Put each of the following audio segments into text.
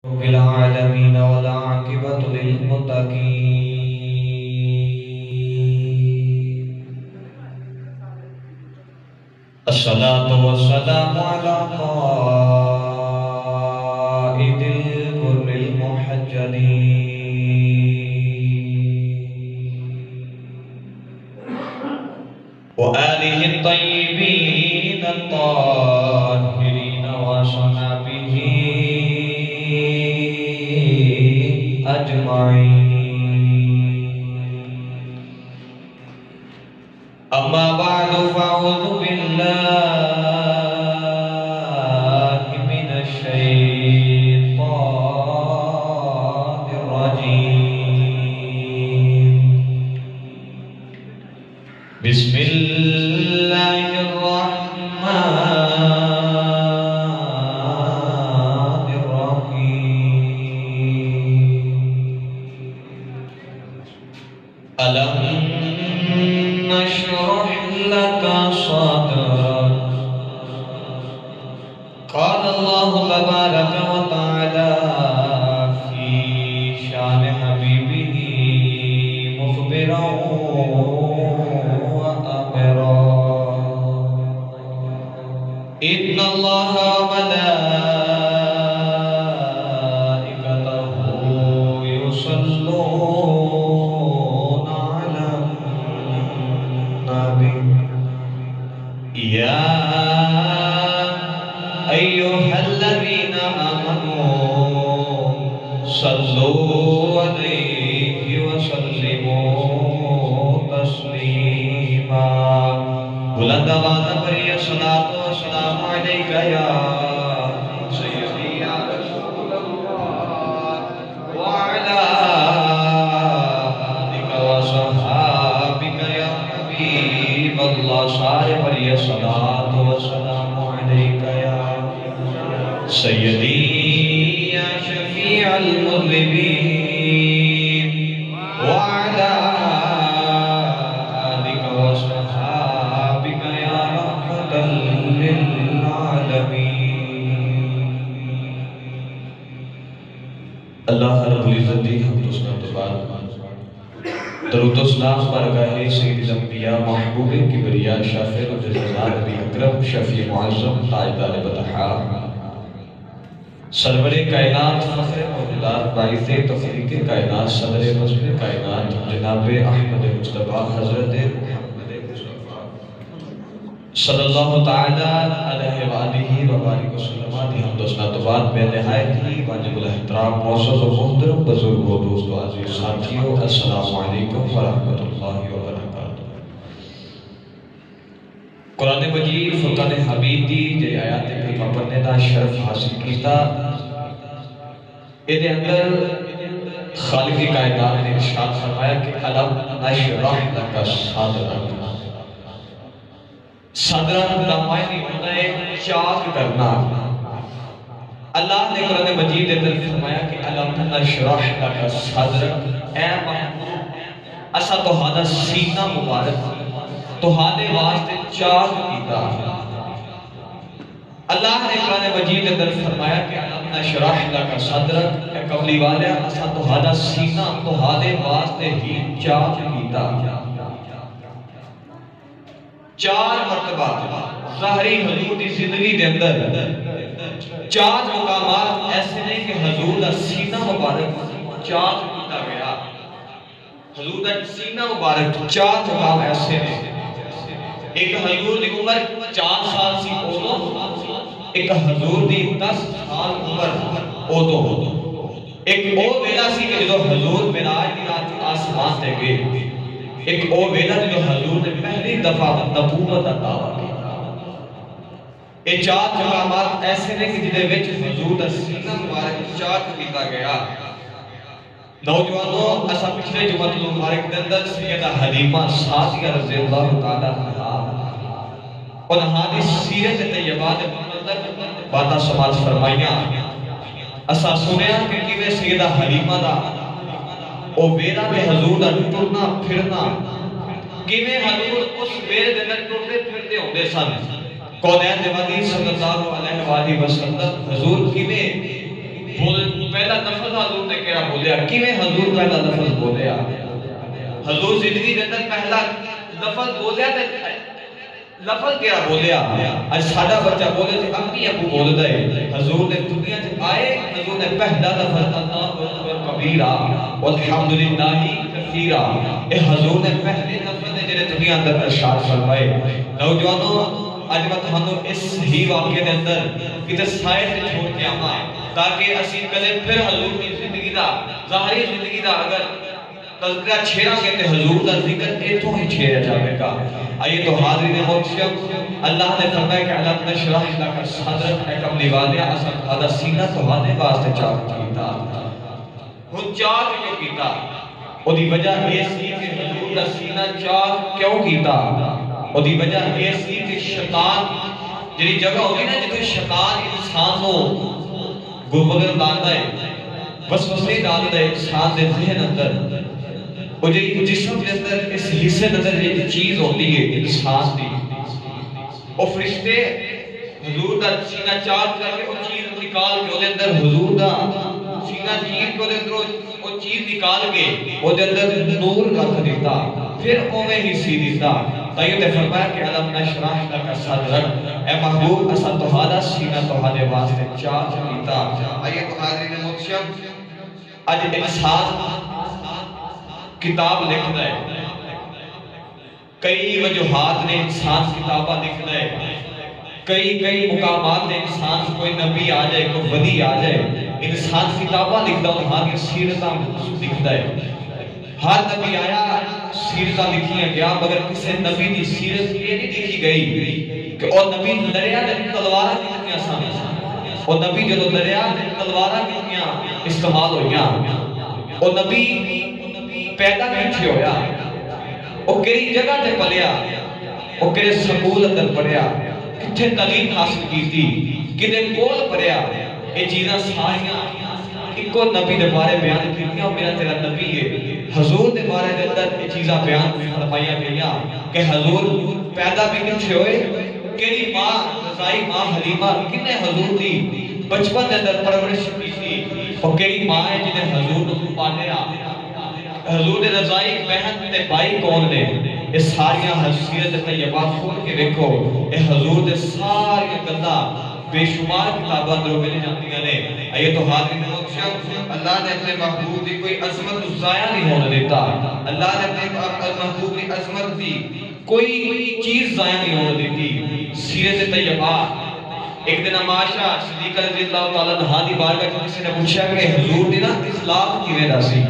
رب العالمين والعاقبة للمتقين الصلاة والسلام على قائد الغر المحجلين وآله الطيبين الطاهرين وصحبه أجمعين. أما بعد فأعوذ بالله من الشيطان الرجيم. بسم الله الرحمن ألم نشرح لك صدرك قال الله تبارك وتعالى في شان حبيبه مخبرا وأمرا إن الله وملائكته يصلون يا أيها الذين آمنوا صلوا عليه وسلموا تسليما. بلند آواز پڑھیے صلاۃ و سلام علیک یا سیدی یا رسول اللہ وعلی آلک وصحابک یا حبیب اللہ. سارے پڑھیے صلاۃ و سلام علیک یا سیدی یا شفیع المذنبین وعلی آلک وصحابک یا رحمۃ للعالمین. اللہ رب العزت دی حمد و ثنا کے بعد درود و سلام بارگاہ سید الانبیاء محبوب کبریا شافع و جزازات نبی اکرم شفیع معظم تاجدار بطحا سرور کائنات فخر موجودات باعث تفریق کائنات صدر مصر کائنات جناب احمد مصطفیٰ حضرت محمد مصطفیٰ صلی اللہ تعالی علیہ وآلہ وبارک وسلم. حمد و ثنا تو بعد میں نہایت ہی واجب الاحترام معزز و محترم بزرگ و دوست و عزیز ساتھیوں، السلام علیکم ورحمۃ اللہ وبرکاتہ. قرآن مجید فرقان حمید دی جے آیات کریمہ پڑھنے دا شرف حاصل کیتا. یہ اندر خالق کائنات نے ارشاد فرمایا کہ الم نشرح لک صدرک. صدرک دا معنی ہوتا ہے چاک کرنا. اللہ نے قرآن مجید اندر فرمایا کہ الم نشرح لک صدرک، اے محبوب اسا تہاڈا سینہ مبارک تہاڈے واسطے چاک کیتا. اللہ نے قرآن مجید اندر فرمایا کہ الم نشرح لک صدرک، اے کملی والے اسا تہاڈا سینہ تہاڈے واسطے ہی چاک کیتا. چار مرتبہ ظاہری حضور دی زندگی دے اندر چار مقامات ایسے نہیں کہ حضور دا سینہ مبارک چار کیتا گیا. حضور دا سینہ مبارک چار مقام ایسے ہیں. ایک حضور دی عمر 4 سال سی اودو، ایک حضور دی 10 سال عمر اودو. ایک او ویلا سی کہ جو حضور معراج دی رات آسمان تے گئے. ایک او ویلا جو حضور نے پہلی دفعہ نبوت عطا کی. یہ چار مقامات ایسے ہیں کہ جنہیں وچ حضور دا سینہ مبارک چاک کیتا گیا. نوجوانوں اسا پچھلے جمعہ مبارک دے اندر سیدہ حلیمہ سعدیہ رضی اللہ تعالی عنہا انہاں دی سیرت طیبہ دے منظر باتاں سماعت فرمائیاں. اسا سنیا کہ کیویں سیدہ حلیمہ دا او ویلا تے حضور دا ٹرنا پھرنا کیویں حضور اس ویلے دے اندر ٹرتے پھرتے ہوندے سن. کونین نبی صلی اللہ علیہ وآلہ وسلم حضور کیویں پہلا لفظ حضور نے کہڑا بولیا؟ کیویں حضور پہلا لفظ بولیا؟ حضور زندگی دے اندر پہلا لفظ بولیا تے لفظ کیا بولیا؟ اج ساڈا بچہ بولے تے امی ابو بولدا ہے۔ حضور نے دنیا وچ آئے، حضور نے پہلا لفظ اللہ اکبر کبیرہ والحمدللہ کثیرہ، اے حضور نے پہلے لفظ نے جڑے دنیا اندر ارشاد فرمائے۔ نوجوانوں اج میں تھانوں اس ہی واقعے دے اندر کتے سائے تے چھوڑ کے آواں تاکہ اسی کدے پھر حضور کی زندگی دا ظاہری زندگی دا اگر تذکرہ چھیڑا گے تے حضور دا ذکر ایتھوں ہی چھیڑا جاوے گا۔ آئیے تو حاضرین محترم، اللہ نے فرمایا کہ علم نشرح لک صدرک، اے کملی والیا اساں تہاڈا سینہ تہاڈے واسطے چاک کیتا۔ ہن چاک کیوں کیتا؟ اودی وجہ یہ سی کہ حضور دا سینہ چاک کیوں کیتا؟ اودی وجہ یہ سی کہ شیطان جڑی جگہ ہوندی نا جتھے شیطان انسان نو گمراہ ڈالدا ہے، وسوسے ڈالدا ہے انسان دے ذہن اندر، اور جسم کے اندر اس حصے اندر ایک چیز ہوتی ہے انسان دی، اور فرشتے حضور دا سینہ چاک کر کے وہ چیز نکال کے وہ اندر حضور دا سینہ چیر کے وہ چیز نکال کے وہ اندر نور رکھ دیتا، پھر اوے ہی سی دیتا۔ تائیوں نے فرمایا کہ علم نشرح لک صدرک، اے محبوب اساں تہاڈا سینہ تہاڈے واسطے چاک کیتا۔ آئیے تو حاضرین محترم، اج انسان کتاب لکھتا ہے، کئی وجوہات نے انسان کتابہ لکھتا ہے، کئی مقامات نے انسان کوئی نبی آ جائے، کوئی ولی آ جائے، انسان کتابہ لکھتا ہے، وہاں کی سیرتاں لکھتا ہے۔ ہر نبی آیا سیرتاں لکھیاں گیا، مگر کسی نبی دی سیرت یہ نہیں لکھی گئی کہ وہ نبی لڑیا تے تلوارہ کتنیاں سان، وہ نبی جدو لڑیا تے تلوارہ کتنیاں استعمال ہوئیاں، وہ نبی پیدا کیٹھے ہویا، وہ کئی جگہ تے پلیا، وہ کئی سکول اندر پڑھیا، کتھے تعلیم حاصل کی تھی، کدے کول پڑھیا، یہ چیزاں ساریاں ایک کو نبی دے بارے بیان کیتیاں، میرا تیرا نبی ہے۔ حضور دے بارے دے اندر یہ چیزاں بیان فرمائیاں گئیاں کہ حضور پیدا بھی کتھے ہوئے، کیڑی ماں رضائی ماں حلیمہ کنے حضور دی بچپن دے اندر پرورش کی تھی، اور کیڑی ماں ہے جنہیں حضور کو پالیا، حضور رضائی بہن تے بھائی کون نے، یہ ساریاں حسیت طیبات کھول کے دیکھو، اے حضور دے ساریاں گندہ بے شمار کتابہ اندروں ملے جاتی ہیں۔ آئیے تو حاضرین محترم، اللہ نے اپنے محبوب دی کوئی عظمت ضائع نہیں ہونے دیتا، اللہ نے اپنے محبوب دی عظمت دی کوئی چیز ضائع نہیں ہونے دیتی۔ سیرت طیبات، ایک دن عائشہ صدیقہ رضی اللہ تعالیٰ عنہ دی بارگاہ کی کسی نے پوچھا کہ حضور دی نا اخلاق کیویں دا سی،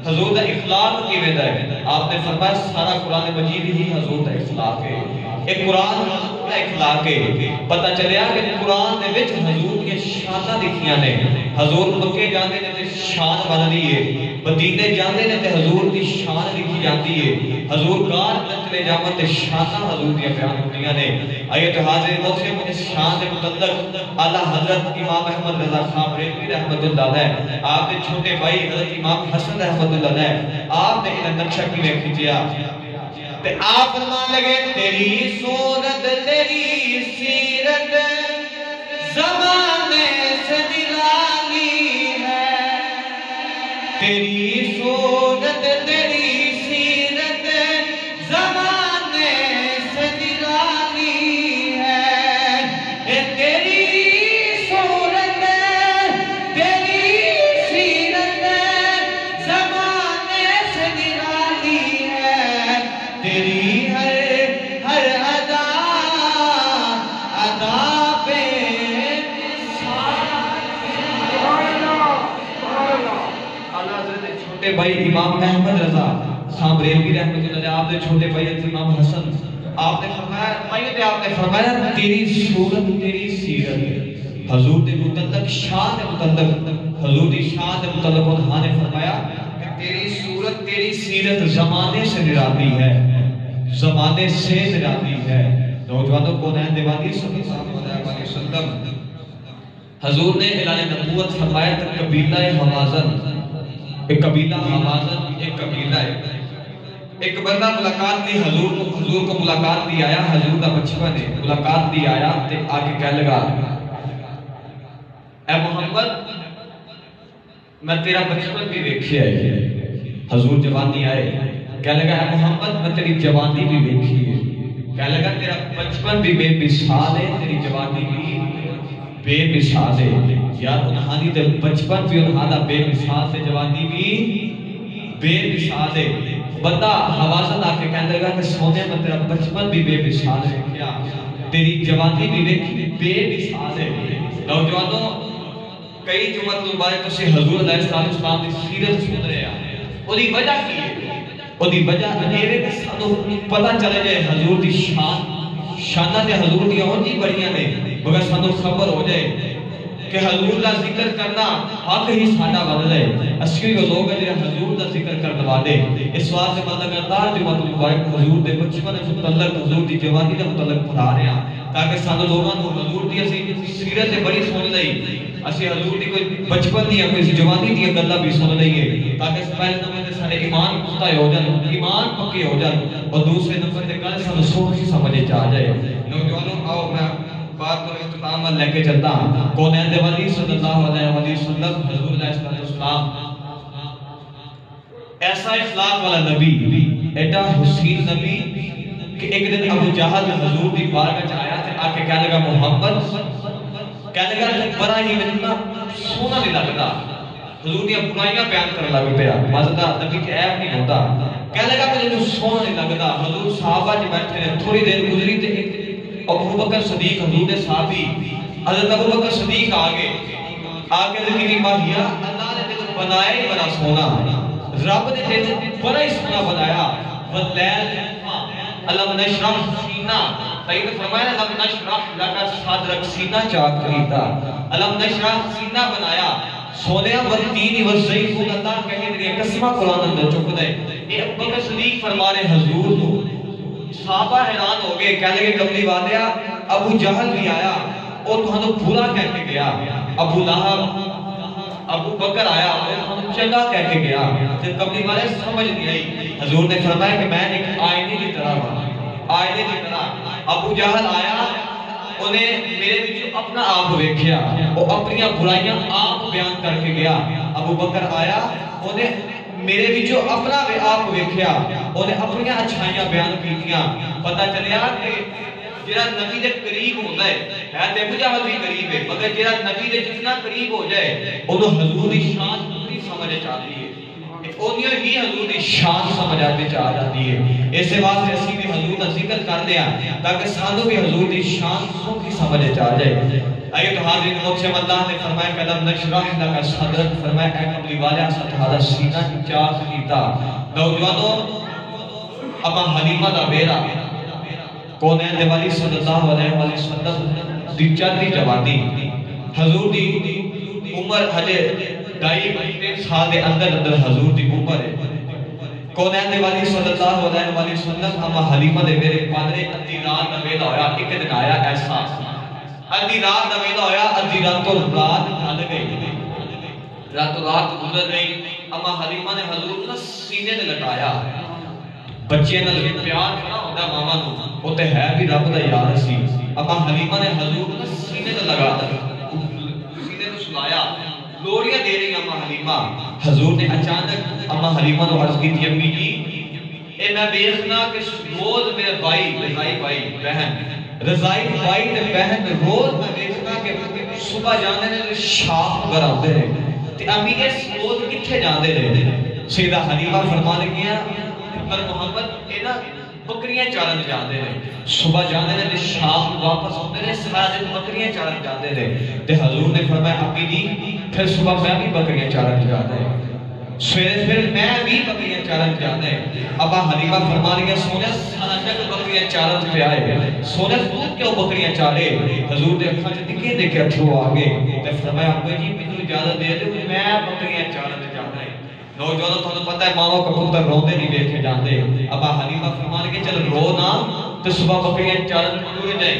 حضور دا اخلاق کیویں دا ہے؟ آپ نے فرمایا سارا قرآن مجید ہی حضور دا اخلاق ہے، ایک قرآن حضور دا اخلاق ہے۔ پتہ چلیا کہ قرآن دے وچ حضور کی شاناں لکھیاں نے، حضور مکے جاندے نے تے شان بنتی ہے، مدینے جاندے نے تے حضور دی شان لکھی جاتی ہے، حضور گار چلے جاون تے شاناں حضور دی بیان ہوندیاں نے۔ آئیے تو حاضر محترم، اس شان دے متعلق اعلیٰ حضرت امام احمد رضا خان بریلوی رحمت اللہ علیہ، آپ کے چھوٹے بھائی حضرت امام حسن رحمت اللہ علیہ، آپ نے انہیں نقشہ کیویں کھینچیا تے آپ فرمان لگے تیری صورت تیری سیرت زمانے سے نرالی ہے، تیری صورت تیری سیرت زمانے سے نرالی ہے، اے تیری صورت تیری سیرت زمانے سے نرالی ہے، تیری ہر ادا پہ اللہ حضرت چھوٹے بھائی امام احمد رضا خان بریلوی رحمت اللہ علیہ، آپ نے چھوٹے بھائی امام حسن، آپ نے فرمایا تیری صورت تیری سیرت، حضور دے متعلق شان دے متعلق، حضور دی شان دے متعلق انہاں نے فرمایا کہ تیری صورت تیری سیرت زمانے سے نرالی ہے، زمانے سے نرالی ہے۔ نوجوانوں کو نین دیوانی صلی اللہ علیہ وسلم حضور نے اعلان نبوت فرمایا کہ قبیلہ حوازن، ایک قبیلہ حوازن ایک قبیلہ ہے، ایک بندہ ملاقات دی حضور کو ملاقات دی آیا، حضور دا بچپن ہے، ملاقات دی آیا تے آگے کہہ لگا اے محمد میں تیرا بچپن بھی ویکھی ہے. حضور جوانی آئے کہنے لگا ہے محمد میں تیری جوانی بھی ویکھی ہے. کہنے لگا تیرا بچپن بھی بے مثال ہے, تیری جوانی بھی بے مثال ہے. یار انہاں دی تے بچپن بھی انہاں دا بے مثال تے جوانی بھی بے مثال ہے. بندہ حوازن آ کے کہنے لگا کہ سونے میں تیرا بچپن بھی بے مثال ہے, کیا تیری جوانی بھی بے مثال ہے. نوجوانوں کئی جمعہ مبارک تو سے حضور علیہ السلام کی سیرت سن رہے ہیں. وہ دی وجہ کی ہے, وہ دی وجہ انہیرے کے ساتھوں پتہ چلے جائے حضور دی شانہ دے حضور دی اور جی بڑیاں نے, مگر ساتھوں خبر ہو جائے کہ حضور کا ذکر کرنا حق ہی ساڑھا بن رہے. اسی وہ لوگ ہیں جنہیں حضور کا ذکر کرنے والے. اس واسطے میں لگاتار جمعہ مبارک حضور دے بچپن متعلق حضور دی جوانی دے متعلق پڑھا رہے ہیں تاکہ سانو لوگوں کو حضور دی اسی سیرت سے بڑی سن لئی, اسی حضور دی کوئی بچپن دی یا کوئی جوانی دی گلاں بھی سن لئیے تاکہ پہلے نمبر تے سارے ایمان پختہ ہو جان, ایمان پکے ہو جان, اور دوسرے نمبر تے گل سانو سوچ سمجھ آ جائے. نوجوانوں آؤ میں بات کو اختتام میں لے کے چلتا ہوں. کونین دے ولی صلی اللہ علیہ وسلم حضور علیہ السلام ایسا اخلاق والا نبی, ایڈا حسین نبی کہ ایک دن ابو جہل حضور دی بارگاہ چ آیا تے آ کے کہنے لگا محمد, کہنے لگا بڑا ہی اتنا سونا نہیں لگتا. حضور دی برائیاں بیان کرنے لگ پیا, مزدا نبی کے عیب نہیں ہوتا. کہنے لگا مجھے سونا نہیں لگتا. حضور صحابہ جی بیٹھے ہیں, تھوڑی دیر گزری تے ابو بکر صدیق حضور دے صحابی حضرت ابو بکر صدیق آگے ذکر کی بات کیا, اللہ نے تیرے بنائے بڑا سونا, رب نے تیرے بڑا ہی سونا بنایا. واللیل علم نشرح سینہ, تیرے فرمایا علم نشرح لکا صدرک, سینہ چاک کریتا, علم نشرح سینہ بنایا. سونیا والتینی والزیتون, اللہ کہے تیرے قسمہ قرآن اندر چک دے. اے ابو بکر صدیق فرمانے حضور تو صحابہ حیران ہو گئے, کہنے لگے کملی والیا ابو جہل بھی آیا اور تو ہمیں برا کہہ کے گیا, ابو لہب ابو بکر آیا اور ہمیں چنگا کہہ کے گیا. پھر کملی والے سمجھ نہیں آئی. حضور نے فرمایا کہ میں ایک آئینے کی طرح ہوں, آئینے کی طرح. ابو جہل آیا, انہیں میرے بچوں اپنا آپ ویکھیا, وہ اپنی برائیاں آپ بیان کر کے گیا. ابو بکر آیا, انہیں میرے بچوں اپنا آپ ویکھیا, انہیں اپنی اچھائیاں بیان کیتیاں. پتہ چلیا کہ جیرا نبی دے قریب ہوتا ہے تے ابو جہل بھی قریب ہے, مگر جیرا نبی دے جتنا قریب ہو جائے انہوں حضور دی شان پوری سمجھ چاہتی ہے, انہوں ہی حضور دی شان سمجھ آتے چاہ جاتی ہے. اس واسطے اسی بھی حضور کا ذکر کر دیا تاکہ سانوں بھی حضور دی شان سوکھی سمجھ چاہ جائے. آئیے تو حاضرین مجھ اللہ نے فرمایا کہ علم نشرح لکا صدرک, فرمایا کہ کملی والے ستھارا سینہ چاک کیتا. نوجوانوں اما حلیمہ دا بیرا کونین دے والی صلی اللہ علیہ وسلم دی چاہتی جوانی, حضور دی عمر حجے ڈائی 3 سال دے اندر حضور دی عمر ہے. کونین دے والی صلی اللہ علیہ وسلم اما حلیمہ دے میرے پادرے ادھی رات دا ویلا ہویا. ایک دن آیا ایسا ادھی رات دا ویلا ہویا, ادھی رات تو رات ڈھل گئی, رات گزر گئی. اما حلیمہ نے حضور کو سینے تے لٹایا. بچے نال پیار نہ ہوندا ماما نوں, او تے ہے بھی رب دا یار سی. اما حلیمہ نے حضور کو سینے تے لگا سینے تے سلایا, لوڑیاں دے رہی اما حلیمہ. حضور نے اچانک اما حلیمہ نوں عرض کی امی جی اے میں دیکھنا کہ روز میرے بھائی بہن رضائی بھائی تے بہن روز میں دیکھنا کہ صبح جاندے نے شام گھر آندے رہے تے امی اس روز کتھے جاندے رہے. سیدہ حلیمہ فرمانے گیا پر محمد اے نا بکریاں چارن جاندے رہے, صبح جاندے نے تے شام واپس ہوندے نے, سارے دن بکریاں چارن جاندے رہے. تے حضور نے فرمایا امی جی پھر صبح میں بھی بکریاں چارن جاندے, سویرے پھر میں بھی بکریاں چارن جاندے. ابا حلیمہ فرما رہی ہے سونے سارا جگ بکریاں چارن پہ آئے, سونے تو کیوں بکریاں چارے. حضور نے اکھاں چ دکھے دیکھے اتھرو آگے تے فرمایا ابا جی مجھے اجازت دے دے میں بکریاں چارن جانا ہے. نوجوانوں تھانوں پتہ ہے ماں کا پتر روندے نہیں دیکھے جاندے. ابا حلیمہ فرما رہی ہے چل رو نہ تے صبح بکریاں چارن ٹر جائے.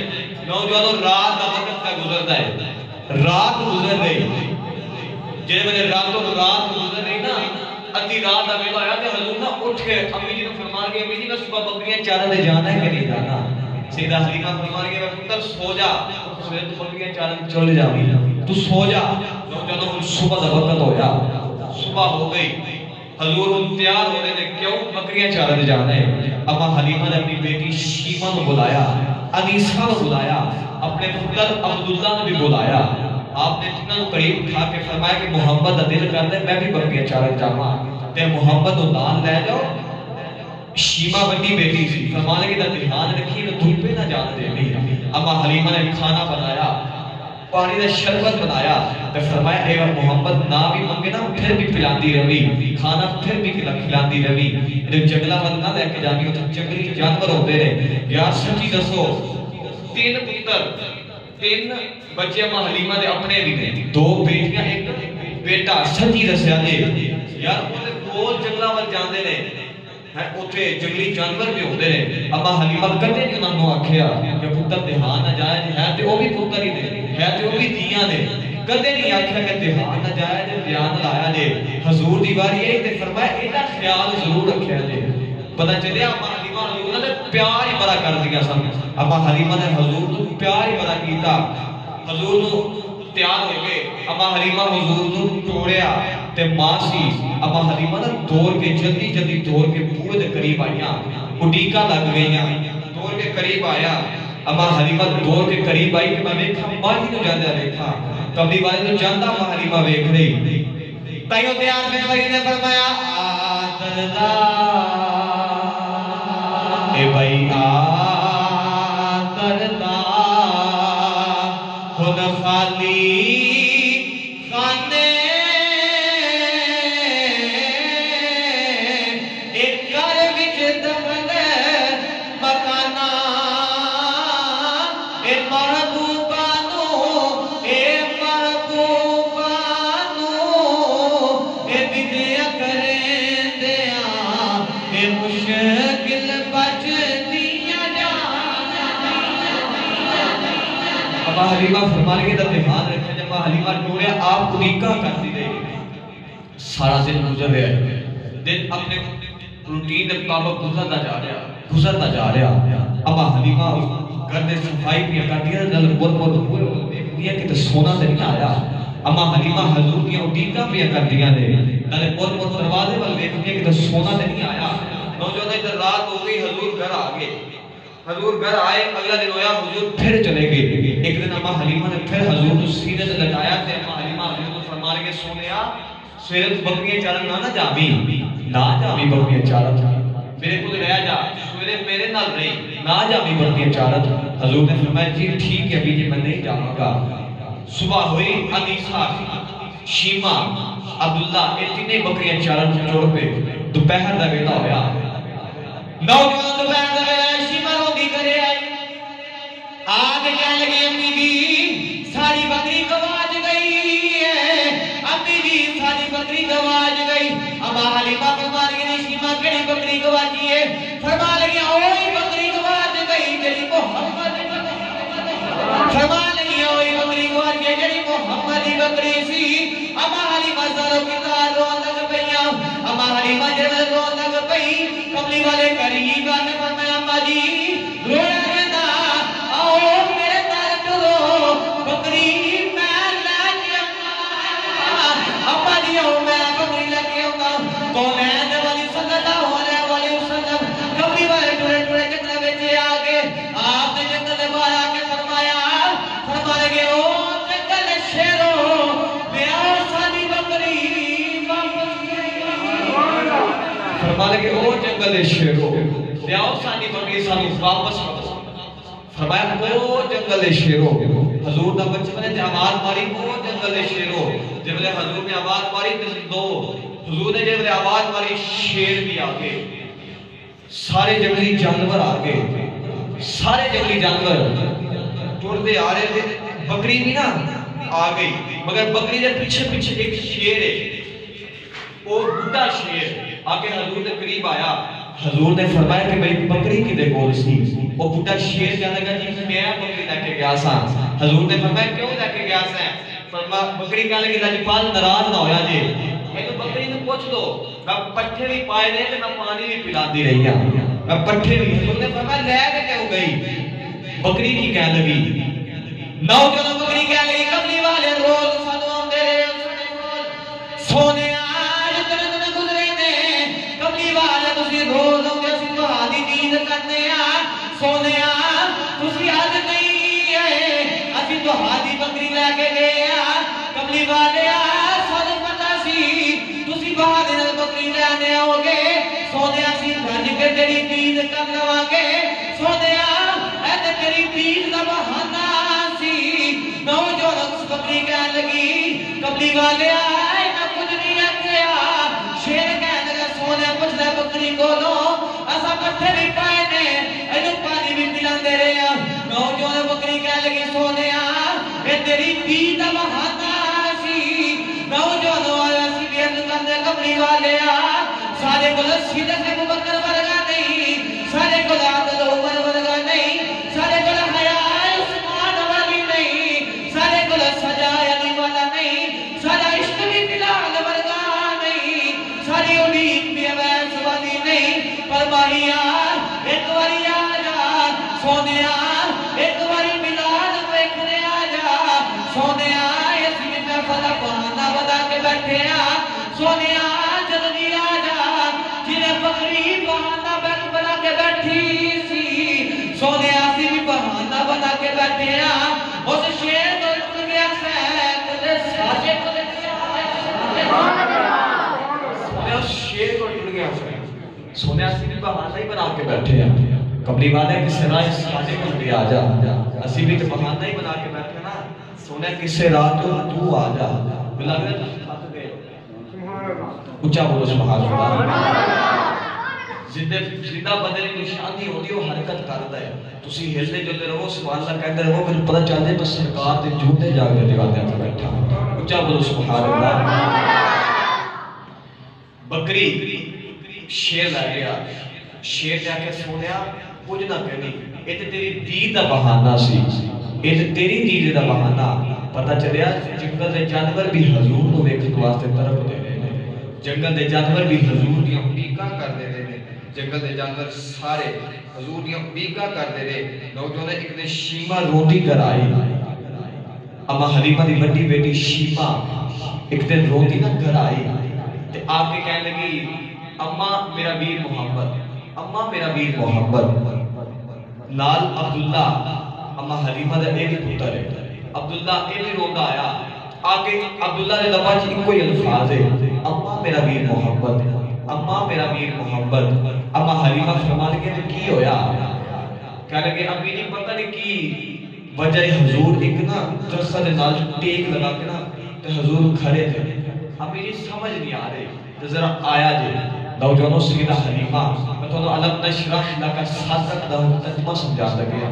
نوجوانوں رات کا وقت کا گزرتا ہے, رات گزر گئی. جے میں راتوں رات گزر رہی نا, ادھی رات دا ویلا آیا تے حضور نہ اٹھ کے امی جی نے فرما کے امی جی میں صبح بکریاں چارن تے جانا ہے کہ نہیں جانا. سیدہ حلیمہ فرما رہی ہے پتر سو جا, سویرے تو بکریاں چارن چل جاوی, تو سو جا. نوجوانوں صبح دا وقت ہویا, صبح ہو گئی، حضور تیار ہو رہے نے، کیوں؟ بکریاں چارنے جانا ہے۔ اما حلیمہ نے اپنی بیٹی شیمہ کو بلایا، انیسہ کو بلایا، اپنے پتر عبداللہ نے بھی بلایا۔ آپ نے تینوں قریب اٹھا کے فرمایا کہ محمد دا دل کرتا ہے میں بھی بکریاں چارن جاواں تے محمد کو نال لے جاؤ۔ شیمہ بڑی بیٹی سی، فرمانے کی دھیان رکھی میں دھوپے نہ جان دے نہیں۔ اما حلیمہ نے کھانا بنایا، پانی دا شربت بنایا، تے فرمایا اے محمد نہ بھی منگے نا پھر بھی پلاندی رہی، کھانا پھر بھی کھلاندی رہی، جب جنگلہ ول نہ لے کے جانی تو جنگلی جانور ہوتے رہے۔ یا سچی دسو، 3 پتر 3 بچے اما حلیمہ دے اپنے بھی نے، 2 بیٹیاں 1 بیٹا، سچی دسیا جی یار وہ روز جنگلہ ول جاندے نے، اوتھے جنگلی جانور بھی ہوندے نے۔ اما حلیمہ کدے نہیں انہاں نوں آکھیا کہ پتر دھیان نہ جائے، ہے تے او بھی پتر ہی نے، ہے تے او بھی دھیاں نے، کدے نہیں آکھیا کہ دھیان نہ جائے تے دھیان لایا جے۔ حضور دی واری ہے تے فرمایا ایدا خیال ضرور رکھیا جے۔ پتہ چلیا اما حلیمہ حضور نے پیار ہی بڑا کر دیا سن۔ اما حلیمہ نے حضور نوں پیار ہی بڑا کیتا، حضور نوں تیار ہو گئے۔ اما حلیمہ حضور نوں ٹوڑیا تے ماں سی اما حلیمہ نے دوڑ کے جلدی جلدی دوڑ کے بوئے دے قریب آئیاں، اڈیکا لگ گئیاں، دوڑ کے قریب آیا۔ اما حلیمہ دوڑ کے قریب آئی کہ میں ویکھا ماہی نوں جاندے ویکھا، کملی والے نوں جاندا اما حلیمہ ویکھ رہی۔ تائیوں تیار میں ولی نے فرمایا آدردا اے بھائی آدردا خود خالی خانے اما حلیمہ فرمانے کے دھیان رکھا جب اما حلیمہ ٹوریا آپ کو نکاح کرتی رہی۔ سارا دن گزر رہا ہے، دن اپنے روٹین مطابق گزرتا جا رہا۔ اما حلیمہ گھر میں صفائی پیا کر دیا، نل بول دیا کہ تو سونا سے نہیں آیا۔ اما حلیمہ حضور کی اڈیکا پیا کر دیا نے، نل بول دروازے پر دیکھ دیا کہ تو سونا سے نہیں آیا۔ نوجوان ادھر رات ہو گئی، حضور گھر آ گئے، حضور گھر آئے، اگلا دن ہویا حضور پھر چلے گئے۔ ایک دن اما حلیمہ نے پھر حضور کو سینے سے لٹایا تے اما حلیمہ حضور کو فرما رہے کہ سونیا سویرے بکریاں چارن نہ جاوی، نہ جاوی بکریاں چارن، میرے کو رہ جا، سویرے میرے نال رہی، نہ جاوی بکریاں چارن۔ حضور نے فرمایا جی ٹھیک ہے ابھی جی میں نہیں جاؤں گا۔ صبح ہوئی، انیسہ، شیمہ، عبداللہ یہ تینیں بکریاں چارن چھوڑ پہ دوپہر دا ویلا ہویا۔ نوجوان دوپہر دا ویلا شیمہ روندی کرے آئی، آگے کہنے لگی امی جی ساری بکری گواچ گئی ہے، امی جی ساری بکری گواچ گئی۔ اما حلیمہ فرما لگی شیمہ کڑی بکری گواچی ہے؟ فرما لگی اوہی بکری گواچ گئی جڑی محمد، فرما لگی اوہی بکری گواچ گئی جڑی محمد دی بکری سی۔ اما حلیمہ سارو کتار رون لگ پئیاں، اما حلیمہ جڑے رون لگ پئی، کملی والے قریب آنے فرمایا اما جی رویا گیا آؤ میرے در چلو بکری میں لے کے اما جی آؤ میں بکری لے کے کونین والی صلی اللہ علیہ وسلم کملی والے ٹورے ٹورے جنگل بیچے آگے، آپ نے جنگل بایا کے فرما لگے او جنگل شیرو بیاؤ سانی بکری فرما لگے او جنگل شیرو بیاؤ سانی بکری سانی واپس فرمایا او جنگل شیرو۔ حضور دا بچہ نے آواز ماری او جنگل شیرو، جب لے حضور نے آواز ماری تو حضور نے جب لے آواز ماری شیر بھی آگے، سارے جنگلی جانور آگے، سارے جنگلی جانور ٹوڑتے آ رہے تھے، بکری بھی نا آ گئی، مگر بکری دے پیچھے پیچھے ایک شیر ہے، وہ بڑا شیر آگے حضور نے قریب آیا۔ حضور نے فرمایا کہ میری بکری کی دے گول سی، وہ بڑا شیر کہنے لگا جی میں بکری لے کے گیا سا۔ حضور نے فرمایا کیوں لے کے گیا سا؟ فرمایا بکری کہنے لگی لاجپال ناراض نہ ہویا جی، میں تو بکری نے پوچھ دو میں پٹھے بھی پائے دے تے میں پانی بھی پلا دی رہی ہوں، میں پٹھے بھی۔ حضور نے فرمایا لے کے کیوں گئی؟ بکری کی کہنے لگی نوجوان بکری کہنے لگی کملی والے روز سانو آندے رہے سونے کملی والے سن پتا سی تسی بہادر بکری لینے آؤ گے سونے سی بھج کے تیری دید کر لوا گے سونے ایتے تیری دید دا بہانا سی نوجوان اس بکری کہنے لگی کملی والے میں کچھ نہیں آکھیا شیر کہنے لگا سونے پچھ لے بکری کو لو ایسا کٹھے بھی پائے نے اینو پانی بھی پلان دے رہے ہیں نوجوان بکری کہنے لگی سونے اے تیری دید دا بہانا سی نوجوان آیا سی بیعت کرنے کملی والے سارے کو سیدھے سے مبکر ورگا نہیں سارے کو عادل عمر ورگا نہیں سارے کو حیا عثمان والی نہیں سارے کو سجا علی والا نہیں سارا عشق بھی بلال ورگا نہیں ساری امید بھی اویس والی نہیں فرمایا ایک باری آجا سونے ایک باری بلال ویکھنے آجا سونے اس میں فلا بہانا بنا کے بیٹھے سونے جلدی آجا جنہیں بکری بہانا بنا کے بیٹھی سی سونے سی بھی بہانا بنا کے بیٹھے اس شیر کو اٹھ گیا سیک دے ساجے کو دے اس شیر کو اٹھ گیا سونے سی بھی بہانا ہی بنا کے بیٹھے کملی والے کسے رائے ساجے کو بھی آجا اسی بھی تو بہانا ہی بنا کے بیٹھے نا سونے کسے رات تو آجا بلا گئے اچھا بولو سبحان اللہ زندہ بندے کی نشانی ہوتی ہے وہ حرکت کرتا ہے تسی ہلتے جلتے رہو سبحان اللہ کہتے رہو پھر پتہ چل جائے بس سرکار دے جھوٹے جا کے دیواتے ہیں بیٹھا اچھا بولو سبحان اللہ بکری شیر لے گیا شیر جا کے سونیا کچھ نہ کہنی یہ تو تیری دید دا بہانہ سی یہ تو تیری دید دا بہانہ پتہ چلیا جنگل دے جانور بھی حضور کو ویکھن واسطے طرف دے جنگل دے جانور بھی حضور دی امریکہ کر دے رہے جنگل دے جانور سارے حضور دی امریکہ کر دے رہے نوجوان ایک دن شیما روٹی کر آئی اما حلیمہ دی بڑی بیٹی شیما ایک دن روٹی نہ کر آئی تے آپ کے کہنے لگی اما میرا ویر محمد اما میرا ویر محمد لال عبداللہ اما حلیمہ دے ایک پتر ہے عبداللہ ایک روندہ آیا آگے عبداللہ نے لبا چی کوئی الفاظ ہے اما میرا ویر محمد اما میرا ویر محمد اما حلیمہ فرما لگے تو کی ہویا کہنے لگے ابھی نہیں پتہ نہیں کی وجہ حضور ایک نا درخت نال ٹیک لگا کے نا تو حضور کھڑے تھے ابھی نہیں سمجھ نہیں آ رہے تو ذرا آیا جے نوجوانوں سیدہ حلیمہ میں تو علم نشرح لکا صدق لہو تجمہ سمجھا لگے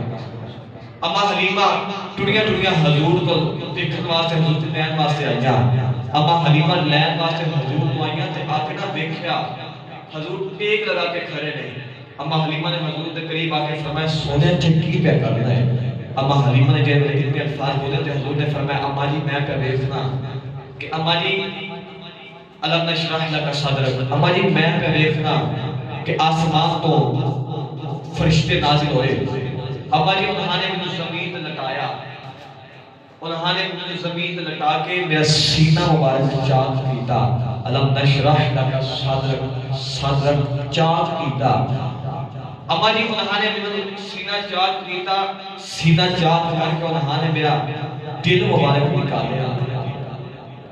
اما حلیمہ ٹوڑیاں حضور کو دیکھن واسطے حضور تے لین واسطے آئیاں اما حلیمہ لین واسطے حضور کو آئیاں تے آکے نہ دیکھیا حضور ٹیک لگا کے کھڑے نہیں اما حلیمہ نے حضور دے قریب آکے فرمایا سونے ٹھکی پہ کرنا ہے اما حلیمہ نے جب اتنے الفاظ بولے تو حضور نے فرمایا اما جی میں پہ دیکھنا کہ اما جی علم نشرح لکا صدرک اما جی میں پہ دیکھنا کہ آسمان تو فرشتے نازل ہوئے اما جی انہوں نے مجھے زمین لٹایا انہوں نے مجھے زمین لٹا کے میرا سینہ مبارک چاک کیتا علم نشرح لکا صدرک چاک کیتا اما جی انہوں نے مجھے سینہ چاک کیتا سینہ چاک کر کے انہوں نے میرا دل مبارک نکالیا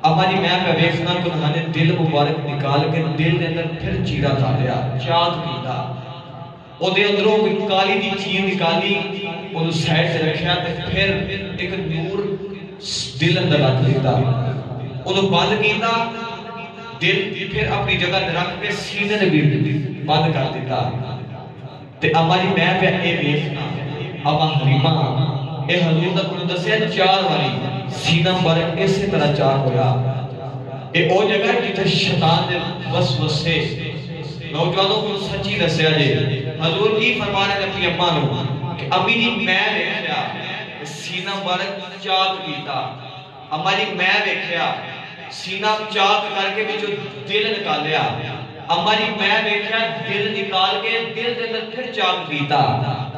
اما جی میں پہ ویکھنا کہ انہوں نے دل مبارک نکال کے دل نے اندر پھر چیرہ ڈالیا چاک کیتا وہ دے اندروں کوئی کالی دی چیز نکالی وہ سائڈ سے رکھیا تے پھر ایک نور دل اندر رکھ دیتا انہوں بند کیتا دل پھر اپنی جگہ رکھ کے سینے نے بھی بند کر دیتا تے اما جی میں پہ اے ویکھنا اما حلیمہ اے حضور دا کنو دسیا چار والی سینہ مبارک اسی طرح چار ہویا اے او جگہ جیتے شیطان دے وسوسے نوجوانوں کو سچی دسیا جے حضور کی فرمانے نے اپنی اماں نو کہ امی جی میں دیکھیا سینہ مبارک چاک کیتا اما جی میں دیکھیا سینہ چاک کر کے بھی جو دل نکالیا اما جی میں دیکھیا دل نکال کے دل دے اندر پھر چاک کیتا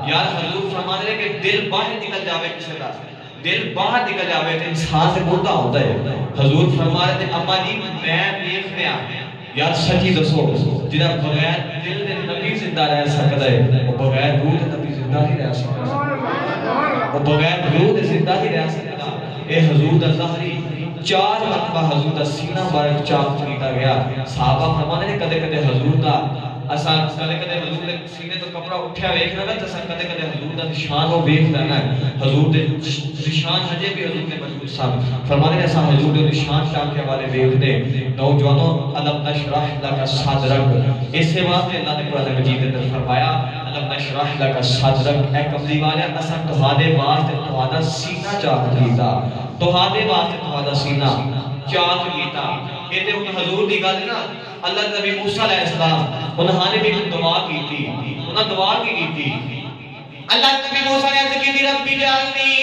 یار حضور فرمانے نے کہ دل باہر نکل جاوے کسی طرح دل باہر نکل جاوے تو انسان سے مردہ ہوتا ہے حضور فرمانے نے اما جی میں دیکھ رہا یار سچی دسو جنہا بغیر دل دے نبی زندہ رہ سکتا ہے وہ بغیر روح دے نبی زندہ ہی رہ سکتا ہے وہ بغیر روح دے زندہ ہی رہ سکتا اے حضور دا ظاہری چار مرتبہ حضور دا سینہ مبارک چاک کیتا گیا. صحابہ فرمانے نے کدے کدے حضور دا اساں کدے کدے حضور دے سینے تو کپڑا اٹھیا ویکھنا تے اساں کدے کدے حضور دا نشان او ویکھ لینا ہے. حضور دے نشان ہجے بھی حضور دے موجود سن. فرمانے نے اساں حضور دے نشان چاک کے والے ویکھدے. نوجوانوں الم نشرح لک صدرک اس واسطے اللہ نے قرآن مجید میں فرمایا الم نشرح لک صدرک. اے کملی والے اساں تہاڈے واسطے تہاڈا سینہ چاک کیتا. تہاڈے واسطے تہاڈا سینہ چاک کیتا. اے تے ہن حضور دی گل نا اللہ نبی موسیٰ علیہ السلام انہاں نے بھی دعا کی تھی. انہاں دعا کی تھی اللہ نبی موسیٰ نے عرض کی تھی ربی جعلنی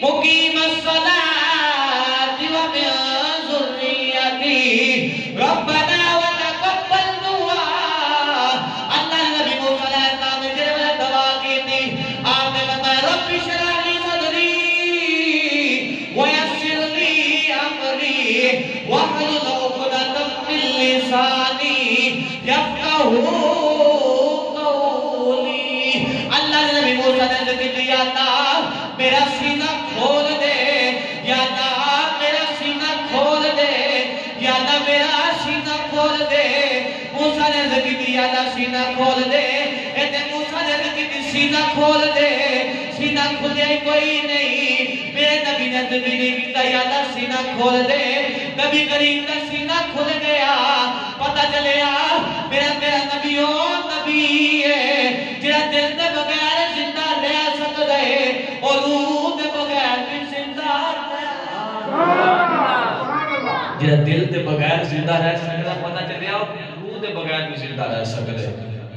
مقیم الصلاۃ و من ذریتی ربنا وتقبل دعاء. اللہ نبی موسیٰ علیہ السلام نے جب دعا کی تھی آپ نے فرمایا رب اشرح لی صدری ویسر لی امری واحلل عقدۃ من لسانی یفقہوا قولی. اللہ نے نبی موسیٰ نے عرض کی تھی یا اللہ میرا سینہ کھول دے. یا اللہ میرا سینہ کھول دے. یا اللہ میرا سینہ کھول دے. موسیٰ نے عرض کی تھی یا اللہ سینہ کھول دے. اے موسیٰ نے عرض کی تھی سینہ کھول دے. سینہ کھلیا ہی کوئی نہیں. میرے نبی نے عرض بھی نہیں کیتا یا اللہ سینہ کھول دے. نبی کریم کا سینہ کھل گیا. پتہ چلیا میرا نبیوں نبی ہے جڑا دل دے بغیر زندہ رہ سکدا ہے اور روح دے بغیر بھی زندہ جڑا دل دے بغیر زندہ رہ سکدا. پتہ چلیا روح دے بغیر بھی زندہ رہ سکدا ہے.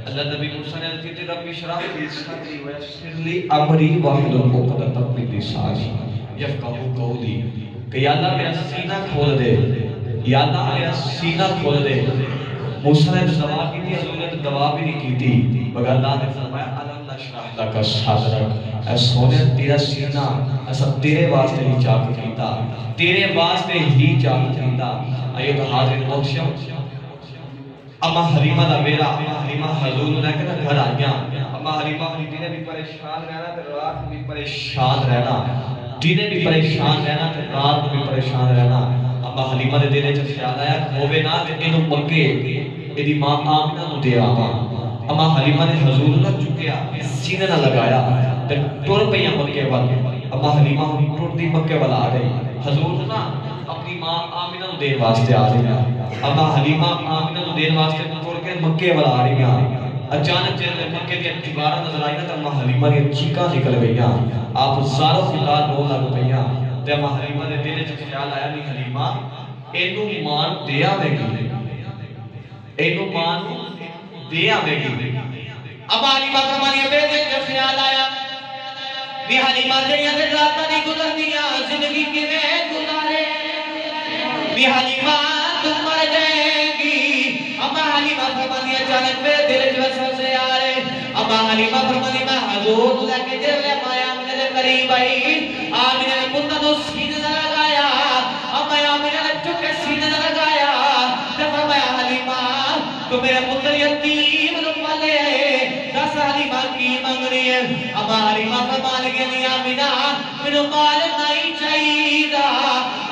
اللہ نبی موسیٰ نے عرض کی رب اشرح لی صدری ویسر لی امری واحلل عقدۃ من لسانی یفقہوا قولی. کہ یا اللہ میرا سینہ کھول دے. یا اللہ میرا سینہ کھول دے. موسیٰ نے دعا کی تھی حضور نے دعا بھی نہیں کی تھی مگر اللہ نے فرمایا الم نشرح لک صدرک. اے سونے تیرا سینہ ایسا تیرے واسطے ہی چاک کیتا. تیرے واسطے ہی چاک کیتا. آئیے تو حاضر محترم اما حلیمہ دا بیڑا اما حلیمہ حضور نے کہنا گھر آئیاں. اما حلیمہ نے بھی پریشان رہنا تے رات بھی پریشان رہنا. دینے بھی پریشان رہنا تے رات بھی پریشان رہنا. اما حلیمہ دے دل وچ خیال آیا ہووے نا تے اینو مکے ایدی ماں آمنہ نو دے آواں. اما حلیمہ نے حضور نہ چکیا سینے نہ لگایا تے ٹر پیاں مکے ول. اما حلیمہ ٹردی مکے ول آ گئی. حضور نہ اپنی ماں آمنہ نو دین واسطے آ گئی. اما حلیمہ آمنہ نو دین واسطے ٹر کے مکے ول آ رہی ہیں. اچانک جب مکے دی دیوار نظر آئی نا تے اما حلیمہ دی چیخاں نکل گئیاں. آپ زارو فلال رو لگ پیاں. تے اما حلیمہ دے دل وچ خیال آیا نہیں حلیمہ اینو مان دے آوے گی. اینو مان دے آوے گی. اما حلیمہ فرمانی بے دل وچ خیال آیا بھی حلیمہ جڑیاں تے راتاں نہیں گزردیاں زندگی کیویں گزارے. بھی حلیمہ تم مر جائے گی. اما حلیمہ فرمانی اچانک میرے دل وچ وسوسے آ رہے. اما حلیمہ فرمانی میں حضور لے کے جب مایا آمنہ دے قریب آئی. آمنہ نے پتہ تو سینے نہ لگایا. اما آمنہ نے چکے سینے نہ لگایا. جب فرمایا حلیمہ تو میرے پتر یتیم رو پالے آئے. دس حلیمہ کی منگنی ہے. اما حلیمہ فرمان گیا نہیں آمنہ میرے مال نہیں چاہیدہ.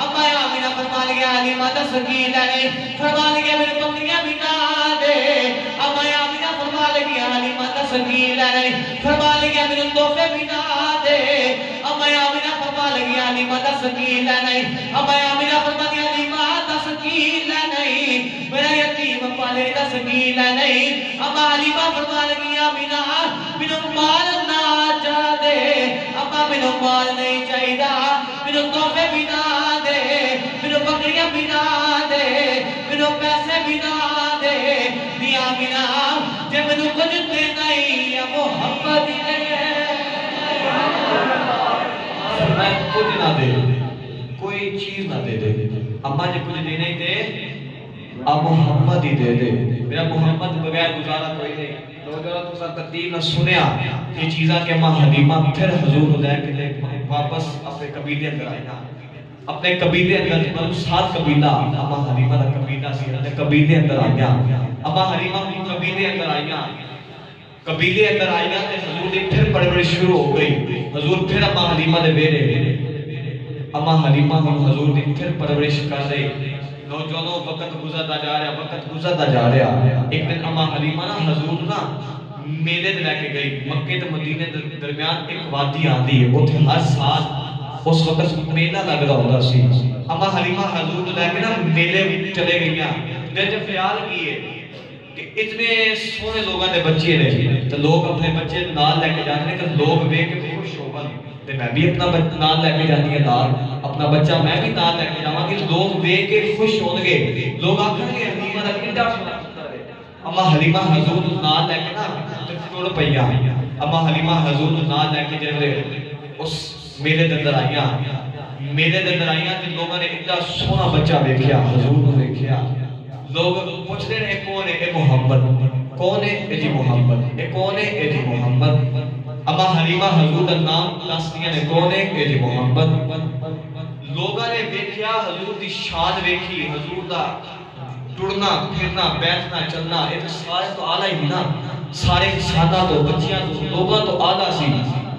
اما آمنہ فرمان گیا حلیمہ دس کی لے. فرمان گیا میرے پتریاں بھی نہ دے. اما آمنہ فرمان گیا حلیمہ دس کی لے. فرمان گیا میرے توفے بھی نہ دے. اما آمنہ فرمان گیا حلیمہ دس کی لے. اما آمنہ فرمان گیا حلیمہ دس کی لے. میرا یتیم پالے دس کی لے. اما حلیمہ فرمان گیا آمنہ میرے مال نہ چا دے. اما میرے مال نہیں چاہیدہ. میرے توفے بھی نہ دے. میرے بکریاں بھی نہ دے. میرے پیسے بھی نہ دے. دیا آمنہ جب میرے کچھ دے نہیں محمد دے. میں کچھ نہ دے کوئی چیز نہ دے دے. اما جب کچھ دے نہیں دے اب محمد ہی دے دے. میرا محمد بغیر گزارا کوئی نہیں. نوجوانوں تو سب ترتیب نہ سنیا یہ چیزاں کہ ماں حلیمہ پھر حضور لے کے واپس اپنے قبیلے اندر آئیاں. اپنے قبیلے اندر مطلب 7 قبیلہ اما حلیمہ کا قبیلہ سی اپنے قبیلے اندر آئیاں. اما حلیمہ قبیلے اندر آئیاں. قبیلے اندر آئیاں تے حضور دی پھر پرورش شروع ہو گئی. حضور پھر اما حلیمہ دے بیڑے اما حلیمہ ہم حضور دی پھر پرورش کر رہے نوجوانوں وقت گزرتا جا رہا ایک دن اما حلیمہ نا حضور نا میلے دے لے کے گئی مکے تے مدینے درمیان ایک وادی آندی ہے اوتھے ہر سال اس وقت میلہ لگدا ہوندا سی اما حلیمہ حضور لے کے نا میلے چلے گئیاں دل وچ خیال کیے کہ اتنے سونے لوگاں دے بچے نے تے لوگ اپنے بچے نال لے کے جاندے نے کہ لوگ ویکھ کے خوش ہون تے میں بھی اپنا بچہ نال لے کے جانی ہے نال اپنا بچہ میں بھی نال لے کے جاواں گی لوگ ویکھ کے خوش ہون گے لوگ آکھن گے حلیمہ دا کڈا سونا پتر ہے اما حلیمہ حضور نال لے کے نا تے ٹر پئیاں اما حلیمہ حضور نال لے کے جڑے اس میلے دے اندر آئیاں تے لوگوں نے اتنا سونا بچہ ویکھیا حضور نوں ویکھیا لوگ پوچھتے ہیں کون ہے اے محمد کون ہے اے جی محمد اے کون ہے اے جی محمد اما حلیمہ حضور دا نام دسدیاں نے کون ہے اے جی محمد لوگوں نے ویکھیا حضور دی شان ویکھی حضور دا ٹرنا پھرنا بیٹھنا چلنا اے تو سارے تو اعلیٰ ہی نا سارے انساناں تو بچیاں تو لوگاں تو اعلیٰ سی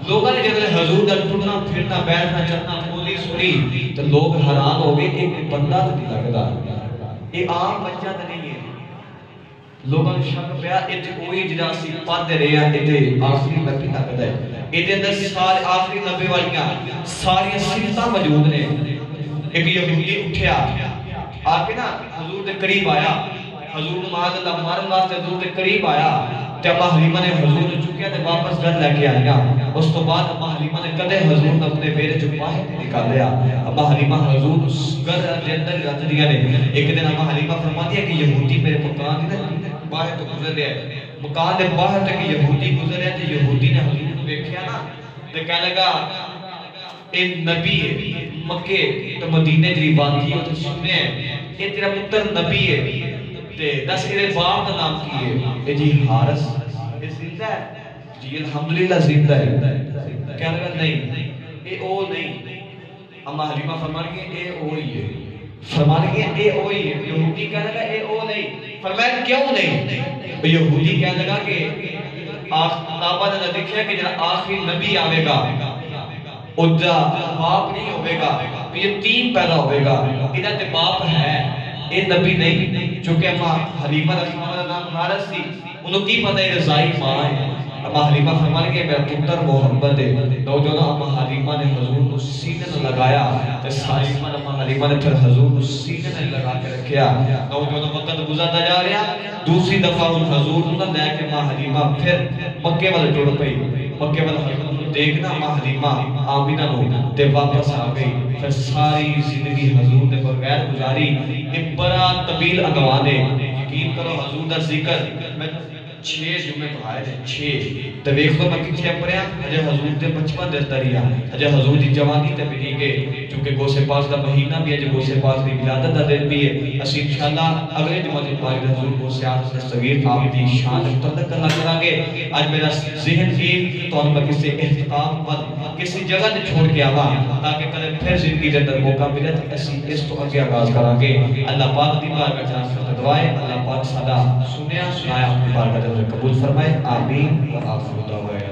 لوگوں نے جب حضور دا ٹرنا پھرنا بیٹھنا چلنا بولی سنی تو لوگ حیران ہو گئے ایک بندہ تو نہیں لگدا یہ عام بچہ تو نہیں ہے لوگوں نے شک پیا ایتھے کوئی جڑا سی پڑھدے رہے ہیں ایتھے آخری نبی لگدا ہے ایتھے اندر سارے آخری نبی والیاں ساری صفتاں موجود نے ایک یہودی اٹھیا آ کے نا حضور دے قریب آیا حضور نے معاذ اللہ مارن واسطے حضور دے قریب آیا تے اما حلیمہ نے حضور نے چکیا تے واپس گھر لے کے آیا اس تو بعد اما حلیمہ نے کدے حضور نے اپنے بیڑے چ باہر نہیں نکالیا اما حلیمہ حضور گھر دے اندر رکھ دیا نے ایک دن اما حلیمہ فرماتی ہے کہ یہودی میرے مکان دے باہر تو گزر رہا ہے مکان دے باہر تک یہودی گزر رہا ہے تے یہودی نے حضور کو دیکھیا نا تے کہنے لگا اے نبی ہے مکے تے مدینے دی وادی ہے تے سننے اے تیرا پتر نبی ہے تے دس میرے باپ کا نام کی ہے اے جی حارث اے زندہ ہے جی الحمدللہ زندہ ہے کہنے لگا نہیں اے او نہیں اما حلیمہ فرمان کے اے او ہی ہے فرمان کے اے او ہی ہے یہودی کہنے لگا اے او نہیں فرمایا کیوں نہیں یہودی کہنے لگا کہ کتابہ نے دیکھا کہ جب آخری نبی آوے گا اجا باپ نہیں ہوئے گا یہ تین پیدا ہوئے گا ادھا تے باپ ہے اے نبی نہیں چونکہ اما حلیمہ رحمہ اللہ نام حارث تھی انہوں کی پتہ ہے رضائی ماں ہے اما حلیمہ فرمان کے میرا پتر محمد ہے نوجوان اما حلیمہ نے حضور کو سینے نے لگایا تے ساری اما حلیمہ نے پھر حضور کو سینے نے لگا کے رکھیا نوجوان وقت گزرتا جا رہا دوسری دفعہ ان حضور نے لے کے اما حلیمہ پھر مکے والے ٹر پئی مکے والے حضور دیکھنا اما حلیمہ آمینہ نو تے واپس آ گئی پھر ساری زندگی حضور نے بغیر گزاری ایک بڑا طویل عنوان ہے یقین کرو حضور دا ذکر میں 6 جمعے پڑھائے تھے 6 تے ویکھ لو میں کتھے پڑھیا اجے حضور دے بچپن دے دریا اجے حضور دی جوانی تے بھی نہیں گئے کیونکہ غوث پاک دا مہینہ بھی ہے جو غوث پاک دی ولادت دا دن بھی ہے اسی انشاءاللہ اگلے جمعہ پاک حضور کو سیاست صغیر آپ دی شان متعلق کرنا کریں گے آج میرا ذہن یہ تو میں کسی اختتام پر کسی جگہ تے چھوڑ کے آوا تاکہ کل پھر زندگی دے اندر موقع ملے تے اسی اس تو اگے آغاز کریں گے اللہ پاک دی بارگاہ جان دعائیں اللہ پاک سدا سنیا سنایا اپنی بارگاہ قبول فرمائے آمین و آخر دعوائے